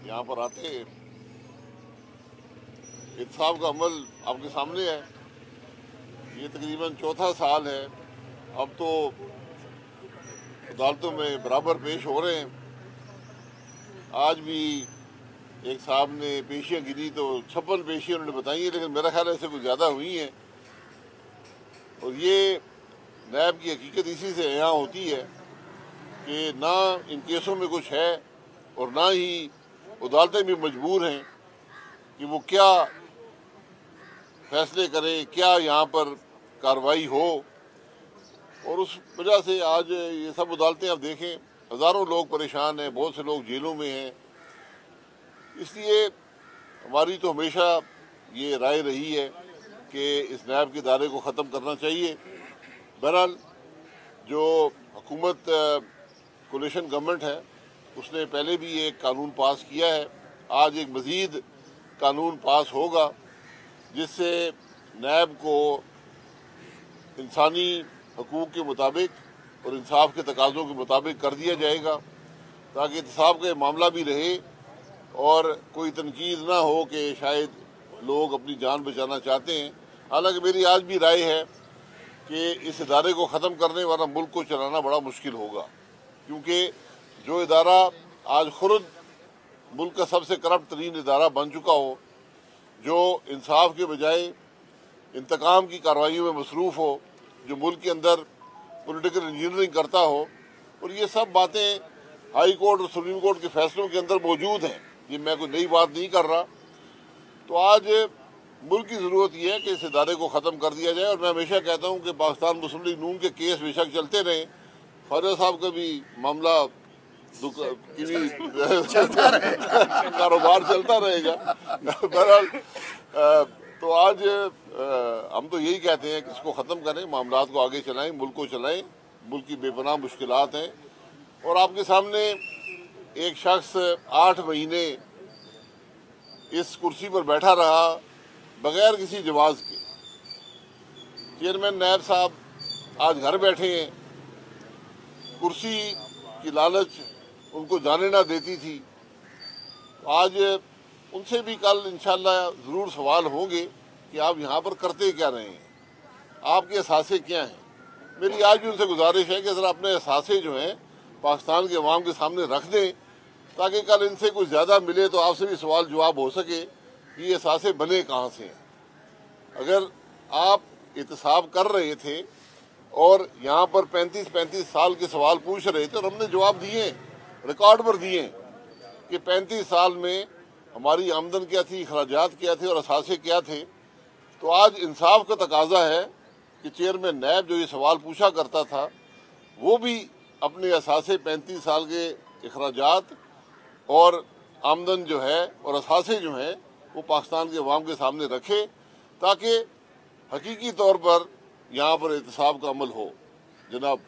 यहाँ पर आते हैं। इंसाफ का अमल आपके सामने है। ये तकरीबन चौथा साल है। अब तो अदालतों में बराबर पेश हो रहे हैं। आज भी एक साहब ने पेशियाँ गिनी तो 56 पेशियाँ उन्होंने बताई हैं, लेकिन मेरा ख्याल है इससे कुछ ज़्यादा हुई हैं। और ये नैब की हकीकत इसी से यहाँ होती है कि ना इन केसों में कुछ है और ना ही अदालतें भी मजबूर हैं कि वो क्या फैसले करें, क्या यहाँ पर कार्रवाई हो। और उस वजह से आज ये सब अदालतें आप देखें, हज़ारों लोग परेशान हैं, बहुत से लोग जेलों में हैं। इसलिए हमारी तो हमेशा ये राय रही है कि इस नैब के दायरे को ख़त्म करना चाहिए। बहरहाल जो हुकूमत कोलिशन गवर्नमेंट है उसने पहले भी एक कानून पास किया है। आज एक मज़ीद कानून पास होगा जिससे नैब को इंसानी हकूक़ के मुताबिक और इंसाफ के तकाज़ों के मुताबिक कर दिया जाएगा, ताकि एहतसाब का मामला भी रहे और कोई तनकीद ना हो कि शायद लोग अपनी जान बचाना चाहते हैं। हालांकि मेरी आज भी राय है कि इस इदारे को ख़त्म करने वाला मुल्क को चलाना बड़ा मुश्किल होगा, क्योंकि जो इदारा आज खुद मुल्क का सबसे करप्ट तरीन इदारा बन चुका हो, जो इंसाफ के बजाय इंतकाम की कार्रवाइयों में मसरूफ़ हो, जो मुल्क के अंदर पॉलिटिकल इंजीनियरिंग करता हो, और ये सब बातें हाई कोर्ट और सुप्रीम कोर्ट के फैसलों के अंदर मौजूद हैं। ये मैं कोई नई बात नहीं कर रहा। तो आज मुल्क की ज़रूरत ये है कि इस इदारे को ख़त्म कर दिया जाए। और मैं हमेशा कहता हूँ कि पाकिस्तान मुस्लिम लीग नून के केस बेशक चलते रहें, ख्वाजा साहब का भी मामला कारोबार चलता रहेगा। बहरहाल तो आज हम तो यही कहते हैं कि इसको ख़त्म करें, मामलात को आगे चलाएं, मुल्क को चलाएं। मुल्क की बेपनाह मुश्किलात हैं और आपके सामने एक शख्स 8 महीने इस कुर्सी पर बैठा रहा बगैर किसी जवाब के। चेयरमैन नैब साहब आज घर बैठे हैं। कुर्सी की लालच उनको जाने ना देती थी। आज उनसे भी कल इंशाल्लाह ज़रूर सवाल होंगे कि आप यहाँ पर करते क्या रहे हैं, आपके असासे क्या हैं। मेरी आज भी उनसे गुजारिश है कि ज़रा अपने असासे जो हैं पाकिस्तान के अवाम के सामने रख दें, ताकि कल इनसे कुछ ज़्यादा मिले तो आपसे भी सवाल जवाब हो सके कि ये असासे बने कहाँ से हैं। अगर आप एहतसाब कर रहे थे और यहाँ पर 35 साल के सवाल पूछ रहे थे और हमने जवाब दिए, रिकॉर्ड पर दिए कि 35 साल में हमारी आमदन क्या थी, अखराजात क्या थे और असासे क्या थे। तो आज इंसाफ का तकाजा है कि चेयरमैन नैब जो ये सवाल पूछा करता था वो भी अपने असासे 35 साल के अखराजात और आमदन जो है और असासे जो हैं वो पाकिस्तान के अवाम के सामने रखे, ताकि हकीकी तौर पर यहाँ पर एहतसाब का अमल हो। जनाब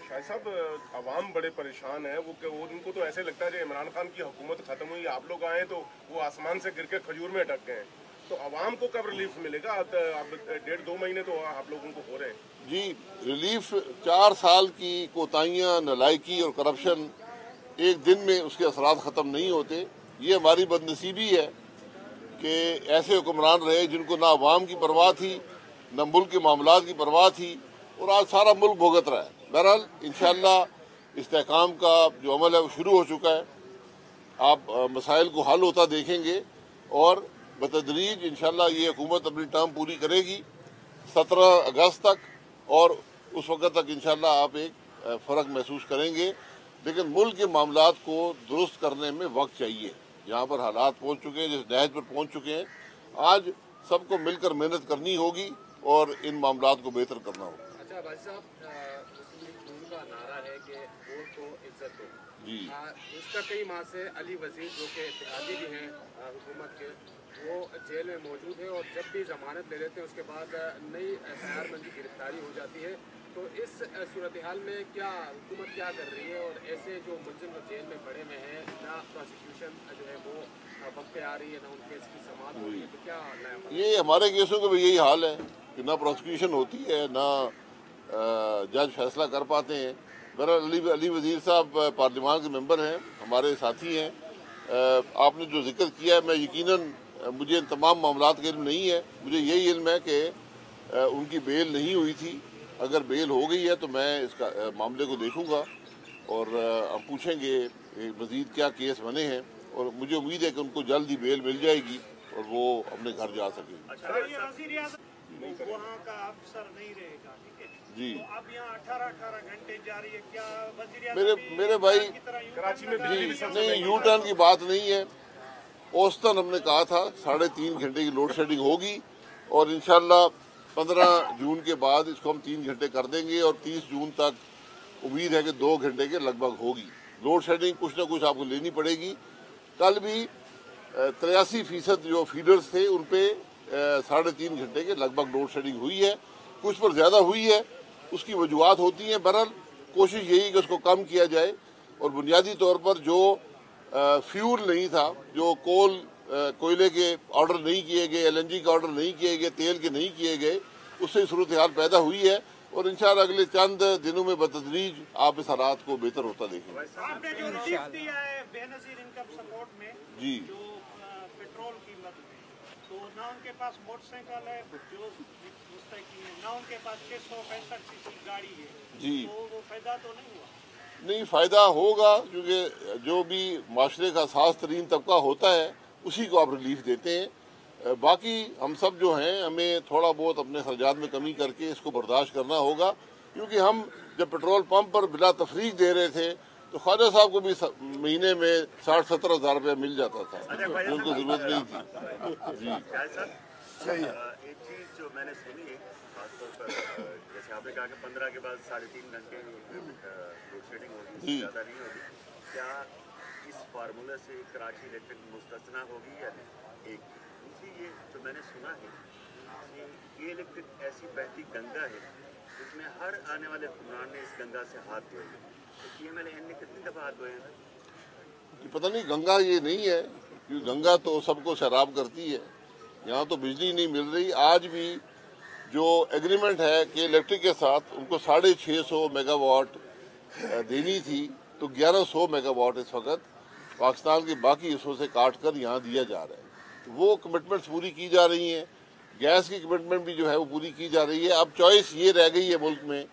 शाह साहब, अवाम बड़े परेशान है। वो उनको तो ऐसे लगता है कि इमरान खान की हुकूमत खत्म हुई, आप लोग आए तो वो आसमान से गिर के खजूर में अटक गए। तो अवाम को कब रिलीफ मिलेगा? अब 1.5-2 महीने तो आप लोगों को हो रहे हैं। जी, रिलीफ 4 साल की कोताहियाँ, नालायकी और करप्शन एक दिन में उसके असरात ख़त्म नहीं होते। ये हमारी बदनसीबी है कि ऐसे हुक्मरान रहे जिनको ना अवाम की परवाह थी, ना मुल्क के मामलात की परवाह थी, और आज सारा मुल्क भुगत रहा है। बहरहाल इंशाअल्लाह इस्तेहकाम का जो अमल है वो शुरू हो चुका है। आप मसाइल को हल होता देखेंगे और बतदरीज इंशाअल्लाह ये हुकूमत अपनी टर्म पूरी करेगी 17 अगस्त तक, और उस वक्त तक इंशाअल्लाह आप एक फ़र्क महसूस करेंगे। लेकिन मुल्क के मामलात को दुरुस्त करने में वक्त चाहिए। यहाँ पर हालात पहुँच चुके हैं, जिस नहज पर पहुँच चुके हैं, आज सबको मिलकर मेहनत करनी होगी और इन मामलात को बेहतर करना होगा। अच्छा भाई साहब, मुस्लिम लीग नून का नारा है कि वोट को इज्जत दो। जी, उसका कई माह से अली वजीर जो कि इत्तेहादी भी हैं हुकूमत के, वो जेल में मौजूद है और जब भी जमानत ले लेते हैं उसके बाद नई एफआईआर में गिरफ्तारी हो जाती है। तो इस सूरत हाल में क्या हुकूमत क्या कर रही है? और ऐसे जो मुलजिम जो जेल में पड़े हुए हैं, ना प्रोसिक्यूशन जो है वो वक्त पे आ रही है, ना उन केस की समाअत हो रही है, तो क्या नया? ये हमारे केसों का भी यही हाल है कि ना प्रोसिक्यूशन होती है, ना जज फैसला कर पाते हैं। बहरहाल अली वजीर साहब पार्लियामान के मेंबर हैं, हमारे साथी हैं। आपने जो जिक्र किया है, मैं यकीनन मुझे इन तमाम मामलात का इल्म नहीं है, मुझे यही इल्म है कि उनकी बेल नहीं हुई थी। अगर बेल हो गई है तो मैं इसका मामले को देखूंगा और हम पूछेंगे मज़ीद क्या केस बने हैं, और मुझे उम्मीद है कि उनको जल्द ही बेल मिल जाएगी और वो अपने घर जा सकेंगे। वहाँ का अफसर नहीं रहेगा, ठीक है जी, तो अब यहाँ 18 घंटे जा रही है, क्या मेरे भाई कराची में बिजली भी सबसे नहीं, यू टर्न की बात नहीं है। औसतन हमने कहा था 3.5 घंटे की लोड शेडिंग होगी और इंशाल्लाह 15 जून के बाद इसको हम 3 घंटे कर देंगे और 30 जून तक उम्मीद है कि 2 घंटे के लगभग होगी। लोड शेडिंग कुछ ना कुछ आपको लेनी पड़ेगी। कल भी 83% जो फीडर्स थे उन पे 3.5 घंटे के लगभग लोड शेडिंग हुई है। कुछ पर ज़्यादा हुई है, उसकी वजूहत होती हैं। बहरहाल कोशिश यही कि उसको कम किया जाए और बुनियादी तौर पर जो फ्यूल नहीं था, जो कोयले के ऑर्डर नहीं किए गए, LNG का ऑर्डर नहीं किए गए, तेल के नहीं किए गए, उससे सूरत हाल पैदा हुई है और इंशाअल्लाह अगले चंद दिनों में बतदरीज आप इस हालात को बेहतर होता देखेंगे। आपने जो रिलीफ दिया है बेनजीर इनकम सपोर्ट में जी, जो पेट्रोल कीमत में, तो ना उनके पास मोटरसाइकिल है जो मुस्तकी है, ना उनके पास 665 सीसी गाड़ी है, जी, तो वो फायदा तो नहीं हुआ? नहीं, फ़ायदा होगा क्योंकि जो भी माशरे का सास तरीन तबका होता है उसी को आप रिलीफ देते हैं। बाकी हम सब जो हैं हमें थोड़ा बहुत अपने खर्चात में कमी करके इसको बर्दाश्त करना होगा, क्योंकि हम जब पेट्रोल पंप पर बिला तफरीक दे रहे थे तो ख्वाजा साहब को भी महीने में 60-70 हज़ार रुपया मिल जाता था, उनको जरूरत नहीं थी। जी, एक चीज जो मैंने सुनी है खासतौर पर, जैसे आपने कहा कि 15 के बाद 3.5 घंटे लोड शेडिंग होगी, जी, ज़्यादा नहीं होगी, क्या इस फार्मूले से कराची इलेक्ट्रिक मुस्तस्ना होगी या नहीं? एक दूसरी ये जो मैंने सुना है कि ये इलेक्ट्रिक ऐसी बहती गंगा है जिसमें हर आने वाले हुक्मरान ने इस गंगा से हाथ धोए, तो PMLN ने कितनी दफ़ा हाथ धोए हैं? पता नहीं, गंगा ये नहीं है क्योंकि गंगा तो सबको शराब करती है। यहाँ तो बिजली नहीं मिल रही। आज भी जो एग्रीमेंट है कि इलेक्ट्रिक के साथ उनको 650 मेगावाट देनी थी, तो 1100 मेगावाट इस वक्त पाकिस्तान के बाकी हिस्सों से काट कर यहाँ दिया जा रहा है। वो कमिटमेंट्स पूरी की जा रही हैं। गैस की कमिटमेंट भी जो है वो पूरी की जा रही है। अब चॉइस ये रह गई है मुल्क में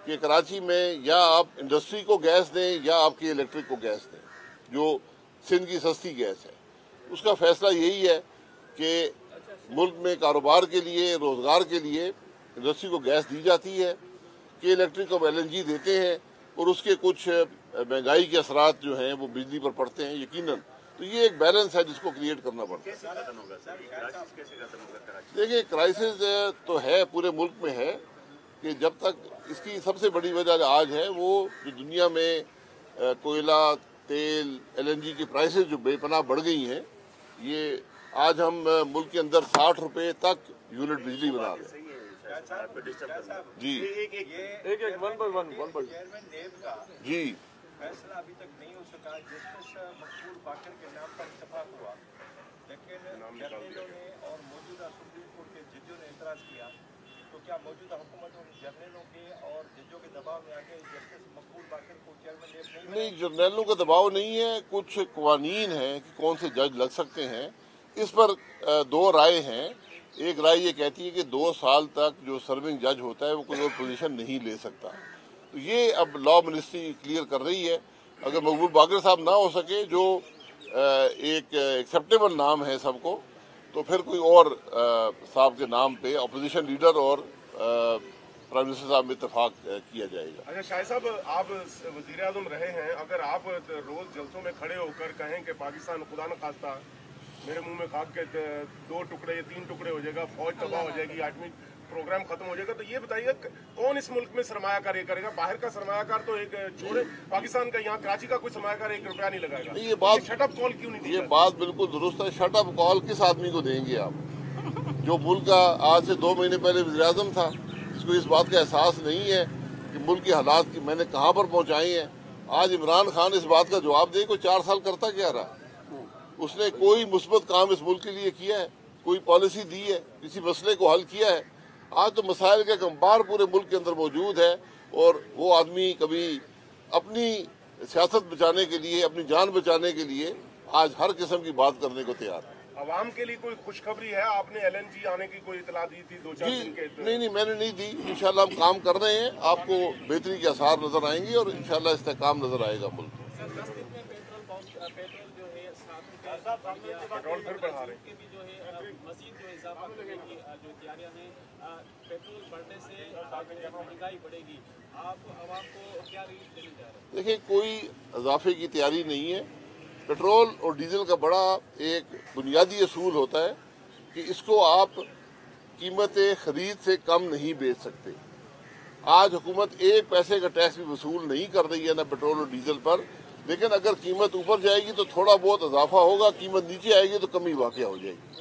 कि कराची में या आप इंडस्ट्री को गैस दें या आपकी इलेक्ट्रिक को गैस दें, जो सिंध की सस्ती गैस है। उसका फैसला यही है कि मुल्क में कारोबार के लिए, रोजगार के लिए इंडस्ट्री को गैस दी जाती है कि इलेक्ट्रिक को LNG देते हैं और उसके कुछ महंगाई के असरात जो हैं वो बिजली पर पड़ते हैं यकीनन। तो ये एक बैलेंस है जिसको क्रिएट करना पड़ता है। कैसे खत्म होगा सर ये क्राइसिस, कैसे खत्म होगा कराची? देखिए, क्राइसिस तो है, पूरे मुल्क में है कि जब तक इसकी सबसे बड़ी वजह आज है वो जो दुनिया में कोयला, तेल, LNG की प्राइसेस जो बेपनाह बढ़ गई हैं। ये आज हम मुल्क के अंदर 60 रुपए तक यूनिट बिजली बना रहे हैं। सही है, आपको डिस्टर्ब करना। जी, एक वन पर चेयरमैन नेब का जी, फैसला अभी तक नहीं हो सका, जिसमें मकबूल बाकर के नाम पर इत्तेफाक हुआ, लेकिन जर्नलों ने और मौजूदा सुप्रीम कोर्ट के जजों ने एतराज़ किया। तो क्या मौजूदा हुकूमत उन जर्नलों के और जजों के दबाव में आके जस्टिस मकबूल बाकर को चेयरमैन नेब नहीं, जर्नलों का दबाव नहीं है। कुछ कवानीन हैं कि कौन से जज लग सकते हैं। इस पर 2 राय हैं। एक राय ये कहती है कि 2 साल तक जो सर्विंग जज होता है वो कोई और पोजीशन नहीं ले सकता। तो ये अब लॉ मिनिस्ट्री क्लियर कर रही है। अगर मकबूल बाकर साहब ना हो सके, जो एक एक्सेप्टेबल नाम है सबको, तो फिर कोई और साहब के नाम पे अपोजिशन लीडर और प्राइम मिनिस्टर साहब में इत्तेफाक किया जाएगा। अच्छा शाहिद साहब, आप वजीर आजम रहे हैं, अगर आप रोज जलसों में खड़े होकर कहें कि पाकिस्तान खुदा न खास्ता मेरे मुंह में खाक के 2 टुकड़े या 3 टुकड़े हो जाएगा, फौज तबाह हो जाएगी, आटमी प्रोग्राम खत्म हो जाएगा, तो ये बताइए कौन इस मुल्क में सरमायाकार ये करेगा? बाहर का सरमायाकार तो एक छोड़े, पाकिस्तान का, यहाँ कराची का कोई सरमायाकार 1 रुपया नहीं लगाएगा। ये बात शटअप कॉल क्यों नहीं दी? ये बात बिल्कुल दुरुस्त है। शटअप कॉल किस आदमी को देंगे आप, जो मुल्क का आज से 2 महीने पहले वज़ीर आज़म था, जिसको इस बात का एहसास नहीं है कि मुल्क के हालात की मैंने कहाँ पर पहुँचाए हैं। आज इमरान खान इस बात का जवाब दे को 4 साल करता क्या रहा? उसने कोई मुस्बत काम इस मुल्क के लिए किया है? कोई पॉलिसी दी है? किसी मसले को हल किया है? आज तो मसाइल का कंबार पूरे मुल्क के अंदर मौजूद है और वो आदमी कभी अपनी सियासत बचाने के लिए, अपनी जान बचाने के लिए आज हर किस्म की बात करने को तैयार है। अवाम के लिए कोई खुशखबरी है? आपने LNG आने की कोई इतला दी थी 2-4 दिन के? नहीं, मैंने नहीं दी। इंशाल्लाह हम काम कर रहे हैं, आपको बेहतरी के आसार नजर आएंगे और इंशाल्लाह इस्तेहकाम नजर आएगा मुल्क। पेट्रोल फिर बढ़ा रहे हैं। मजीद जो इजाफा करने की जो तैयारियां हैं, पेट्रोल बढ़ने से महंगाई बढ़ेगी, आप आवाम को क्या रिलीफ देने जा रहे हैं? देखिए, कोई इजाफे की तैयारी नहीं है। पेट्रोल और डीजल का बड़ा एक बुनियादी असूल होता है कि इसको आप कीमत खरीद से कम नहीं बेच सकते। आज हुकूमत 1 पैसे का टैक्स भी वसूल नहीं कर रही है ना पेट्रोल और डीजल पर, लेकिन अगर कीमत ऊपर जाएगी तो थोड़ा बहुत इजाफा होगा, कीमत नीचे आएगी तो कमी वाक़या हो जाएगी।